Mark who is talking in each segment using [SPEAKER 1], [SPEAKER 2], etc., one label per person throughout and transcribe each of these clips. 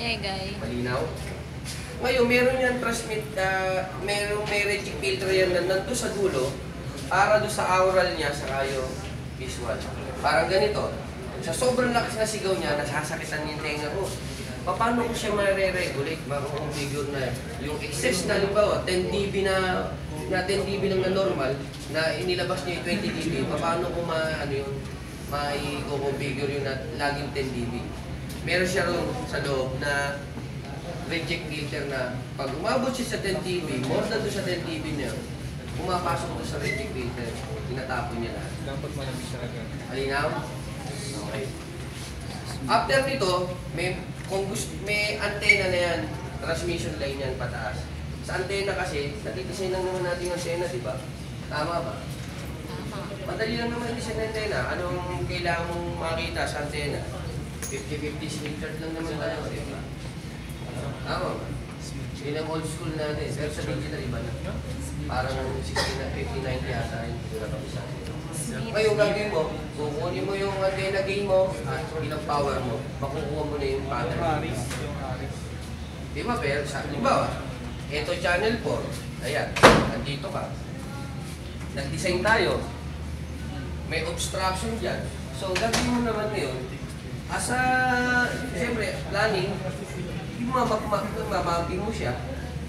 [SPEAKER 1] Legay.
[SPEAKER 2] Malinaw? Ngayon, meron yan transmit, may reject filter yan na nandun sa dulo para doon sa aural niya sa yung visual. Parang ganito. Sa sobrang lakas na sigaw niya, nasasakitan yung tenga ko. Paano ko siya ma-re-regulate? Makakonfigure na yung excess na, halimbawa, 10 dB na 10 dB lang na normal, na inilabas niya yung 20 dB, paano ko ma-configure yung laging 10 dB? Meron siya ron sa loob na reject filter na pag umabot siya sa 10 dB, more than doon sa 10 dB niya, pumapasok doon sa reject filter, tinatapon niya lahat.
[SPEAKER 3] Dapat malamig talaga.
[SPEAKER 2] Malinaw? Okay. After nito, may antena na yan, transmission line yan pataas. Sa antena kasi, natidesign lang naman natin yung antena, di ba? Tama ba?
[SPEAKER 1] Tama.
[SPEAKER 2] Madali lang naman design ng antena. Anong kailangan mong makita sa antena? 50-50 slip chart lang naman tayo, di ba? Tama ba? Yun ang old school natin. Pero sa digital, iba na. Parang 50-90 yata yung pinaka-isa. Ngayon gagawin mo, kukunin mo yung antena gain mo at ilang power mo, makukuha mo na yung pattern. Di ba, pero sa ba, ito channel 4, ayan, nandito ka. Nag-design tayo, may obstruction dyan. So, gagawin mo naman yun, asa, siyempre, planning, mamapping mo siya,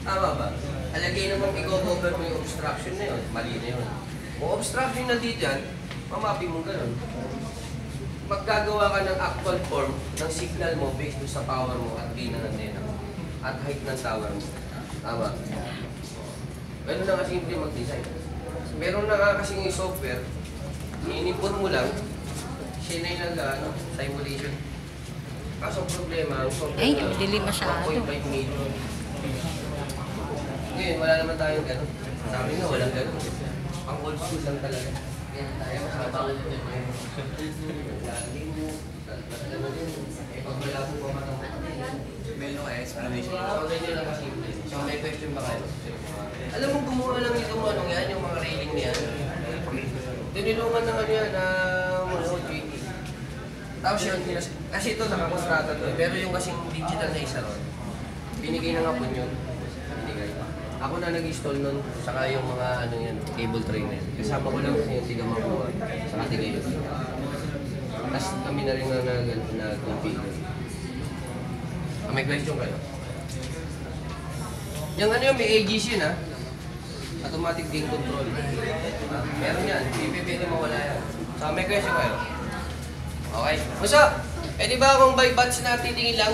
[SPEAKER 2] tama ba? Alagay naman i-cover mo yung obstruction na yun, mali na yun. Kung obstruction na dito yan, mamapping mo ganun. Maggagawa ka ng actual form ng signal mo based sa power mo at gain ng antena at height ng tower mo. Tama? Ganun na kasi simple mag-design. Meron na nga kasing software, inipon mo lang, siya na yung simulation. Kaso problema, ang software
[SPEAKER 1] Ay, dilim masyado.
[SPEAKER 2] 1.5 million. Ngayon, wala naman tayong ganun. Sabi nga, walang ganun. Ang old school lang talaga. Kaya tayo masabang ito. Lagi mo, eh pag wala po pa matang meron ka explanation. So, ganyan lang kasimple. So, may question ba kayo? Alam mo, gumawa lang itong anong yan, yung mga railing niya. Tinilungan ng ano yan, JP. Tapos yun, kasi ito nakakontrata to. Pero yung kasing digital na isa ron, binigay na nga po yun. Binigay. Ako na nag-install nun, saka yung mga ano yan, cable tray na yun. Kasama ko lang yung tiga-makuha, saka tiga-yun. Tapos kami na rin na configure. May question kayo? Yung ano yun, may AGC yun ha? Automatic gain control. Meron yan, hindi pwede mawala yan. So may question kayo? Okay. Basta, pwede ba akong by batch na titingin lang?